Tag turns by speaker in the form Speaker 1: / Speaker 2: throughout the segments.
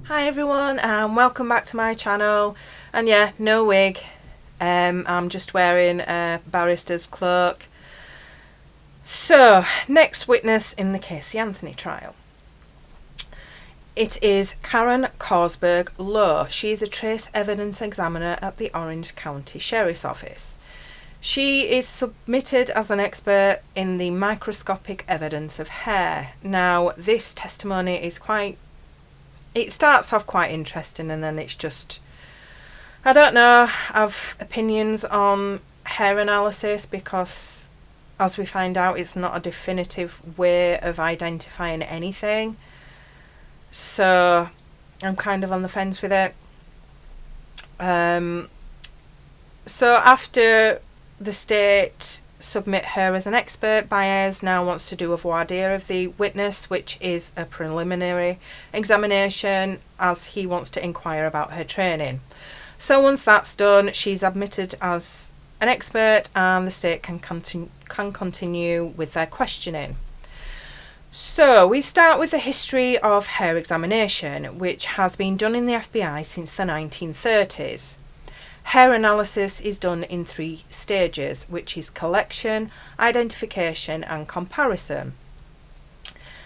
Speaker 1: Hi everyone, and welcome back to my channel. And yeah, no wig. I'm just wearing a barrister's cloak. So, next witness in the Casey Anthony trial. It is Karen Carsberg Law. She is a trace evidence examiner at the Orange County Sheriff's Office. She is submitted as an expert in the microscopic evidence of hair. Now, this testimony is it starts off quite interesting, and then it's just, I don't know, I've opinions on hair analysis because, as we find out, it's not a definitive way of identifying anything. So I'm kind of on the fence with it. So after the state submit her as an expert, Baez now wants to do a voir dire of the witness, which is a preliminary examination, as he wants to inquire about her training. So once that's done, she's admitted as an expert and the state can continue with their questioning. So we start with the history of hair examination, which has been done in the FBI since the 1930s. Hair analysis is done in 3 stages, which is collection, identification and comparison.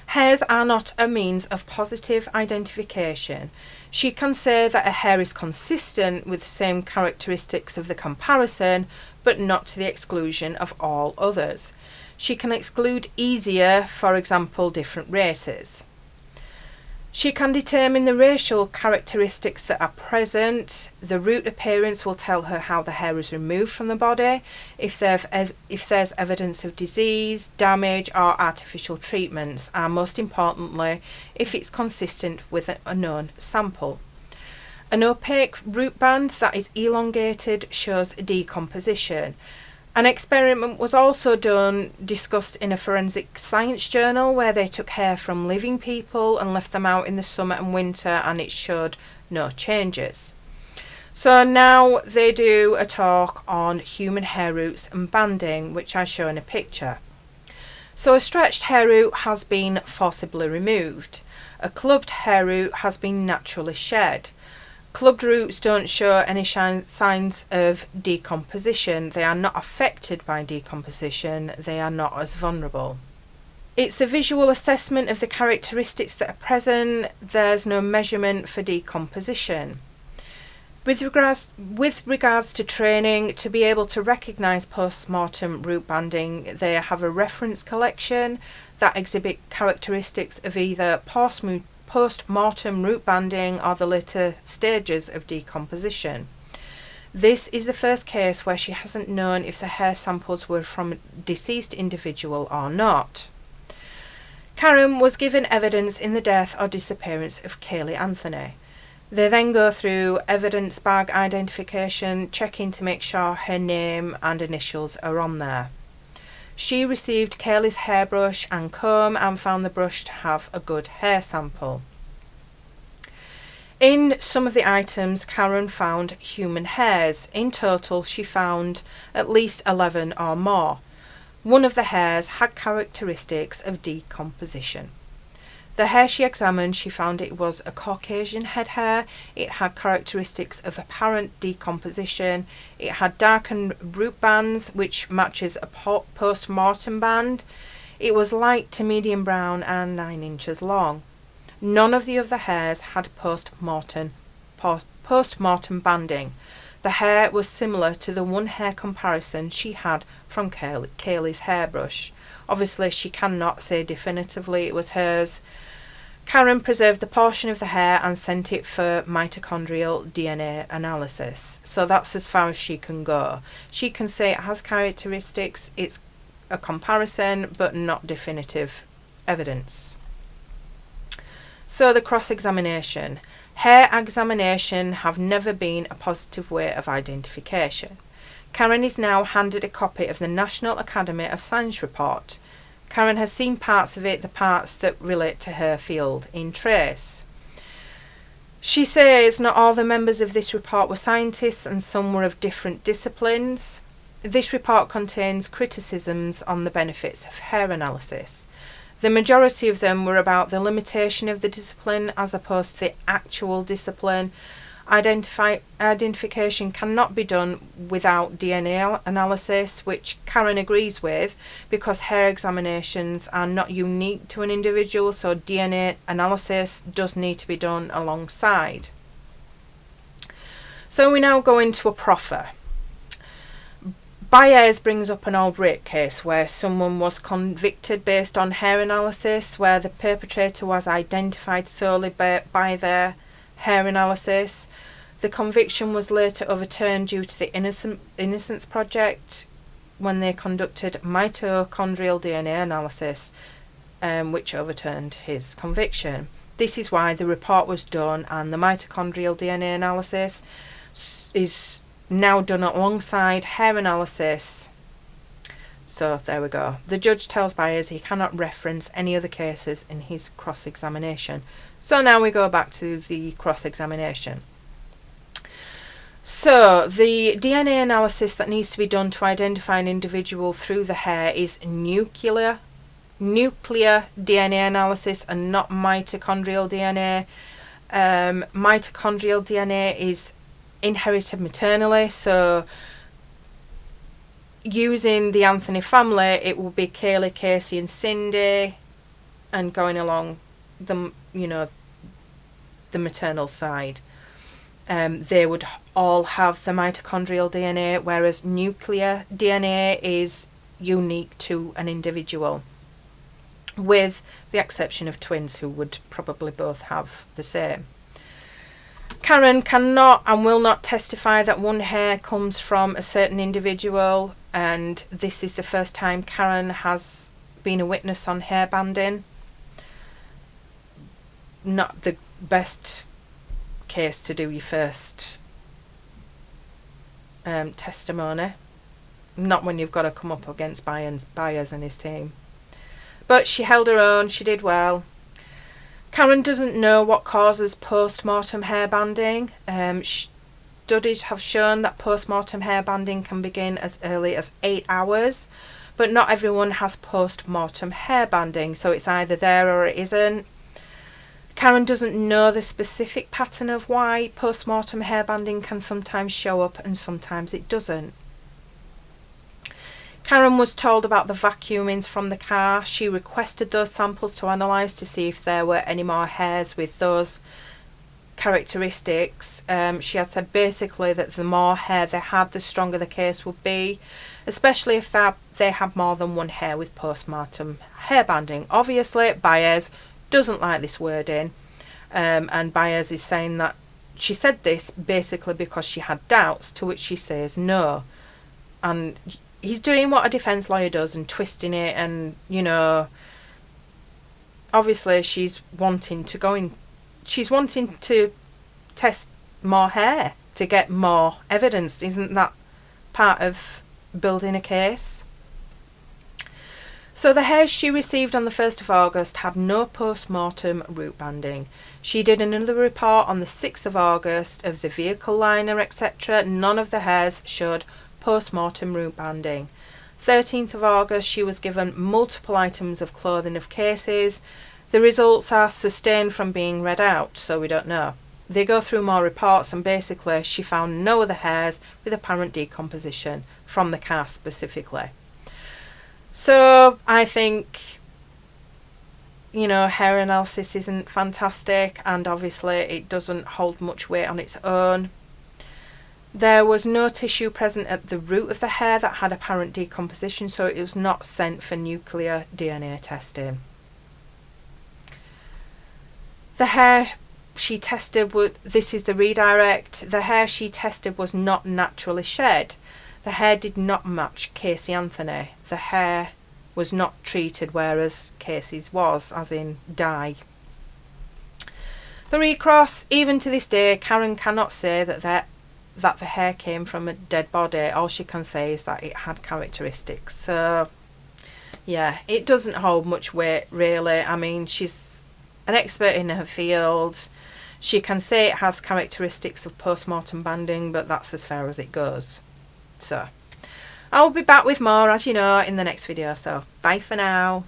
Speaker 1: Hairs are not a means of positive identification. She can say that a hair is consistent with the same characteristics of the comparison, but not to the exclusion of all others. She can exclude easier, for example, different races. She can determine the racial characteristics that are present. The root appearance will tell her how the hair is removed from the body, if there's evidence of disease, damage or artificial treatments, and most importantly, if it's consistent with a known sample. An opaque root band that is elongated shows decomposition. An experiment was also discussed in a forensic science journal, where they took hair from living people and left them out in the summer and winter, and it showed no changes. So now they do a talk on human hair roots and banding, which I show in a picture. So a stretched hair root has been forcibly removed. A clubbed hair root has been naturally shed. Clubbed roots don't show any signs of decomposition. They are not affected by decomposition. They are not as vulnerable. It's a visual assessment of the characteristics that are present. There's no measurement for decomposition. With regards to training, to be able to recognise post-mortem root banding, they have a reference collection that exhibit characteristics of either post-mortem root banding or the later stages of decomposition. This is the first case where she hasn't known if the hair samples were from a deceased individual or not. Karen was given evidence in the death or disappearance of Kaylee Anthony. They then go through evidence bag identification, checking to make sure her name and initials are on there. She received Kaylee's hairbrush and comb and found the brush to have a good hair sample. In some of the items, Karen found human hairs. In total, she found at least 11 or more. One of the hairs had characteristics of decomposition. The hair she examined, she found it was a Caucasian head hair. It had characteristics of apparent decomposition. It had darkened root bands, which matches a post-mortem band. It was light to medium brown and 9 inches long. None of the other hairs had post-mortem banding. The hair was similar to the one hair comparison she had from Kaylee's hairbrush. Obviously, she cannot say definitively it was hers. Karen preserved the portion of the hair and sent it for mitochondrial DNA analysis. So that's as far as she can go. She can say it has characteristics, it's a comparison, but not definitive evidence. So the cross-examination. Hair examination have never been a positive way of identification. Karen is now handed a copy of the National Academy of Science report. Karen has seen parts of it, the parts that relate to her field in trace. She says not all the members of this report were scientists and some were of different disciplines. This report contains criticisms on the benefits of hair analysis. The majority of them were about the limitation of the discipline as opposed to the actual discipline. Identification cannot be done without DNA analysis, which Karen agrees with, because hair examinations are not unique to an individual, so DNA analysis does need to be done alongside. So we now go into a proffer. Baez brings up an old rape case where someone was convicted based on hair analysis, where the perpetrator was identified solely by their hair analysis. The conviction was later overturned due to the Innocence Project when they conducted mitochondrial DNA analysis, which overturned his conviction. This is why the report was done, and the mitochondrial DNA analysis is now done alongside hair analysis. So there we go. The judge tells Baez he cannot reference any other cases in his cross-examination. So now we go back to the cross-examination. So the DNA analysis that needs to be done to identify an individual through the hair is nuclear DNA analysis and not mitochondrial DNA. Mitochondrial DNA is inherited maternally, so using the Anthony family, it will be Kaylee, Casey and Cindy, and going along the maternal side. They would all have the mitochondrial DNA, whereas nuclear DNA is unique to an individual, with the exception of twins who would probably both have the same. Karen cannot and will not testify that one hair comes from a certain individual, and this is the first time Karen has been a witness on hair banding. Not the best case to do your first testimony. Not when you've got to come up against Baez and his team. But she held her own, she did well. Karen doesn't know what causes post-mortem hair banding. Studies have shown that post-mortem hair banding can begin as early as 8 hours, but not everyone has post-mortem hair banding, so it's either there or it isn't. Karen doesn't know the specific pattern of why post-mortem hair banding can sometimes show up and sometimes it doesn't. Karen was told about the vacuumings from the car. She requested those samples to analyse to see if there were any more hairs with those characteristics. She had said basically that the more hair they had, the stronger the case would be, especially if they had more than one hair with post-mortem hair banding. Obviously, Baez doesn't like this wording, and Baez is saying that she said this basically because she had doubts, to which she says no. And he's doing what a defence lawyer does and twisting it, and obviously she's wanting to test more hair to get more evidence. Isn't that part of building a case? So the hair she received on the 1st of August had no post-mortem root banding. She did another report on the 6th of August of the vehicle liner, etc. None of the hairs showed post-mortem root banding. 13th of August, she was given multiple items of clothing of cases. The results are sustained from being read out, so we don't know. They go through more reports, and basically she found no other hairs with apparent decomposition from the car specifically. So I think, hair analysis isn't fantastic, and obviously it doesn't hold much weight on its own. There was no tissue present at the root of the hair that had apparent decomposition, so it was not sent for nuclear DNA testing. The hair she tested, this is the redirect, the hair she tested was not naturally shed. The hair did not match Casey Anthony. The hair was not treated, whereas Casey's was, as in dye. The recross, even to this day, Karen cannot say that the hair came from a dead body. All she can say is that it had characteristics. So yeah, it doesn't hold much weight really. I mean, she's an expert in her field. She can say it has characteristics of post-mortem banding, but that's as far as it goes. So I'll be back with more, as you know, in the next video. So bye for now.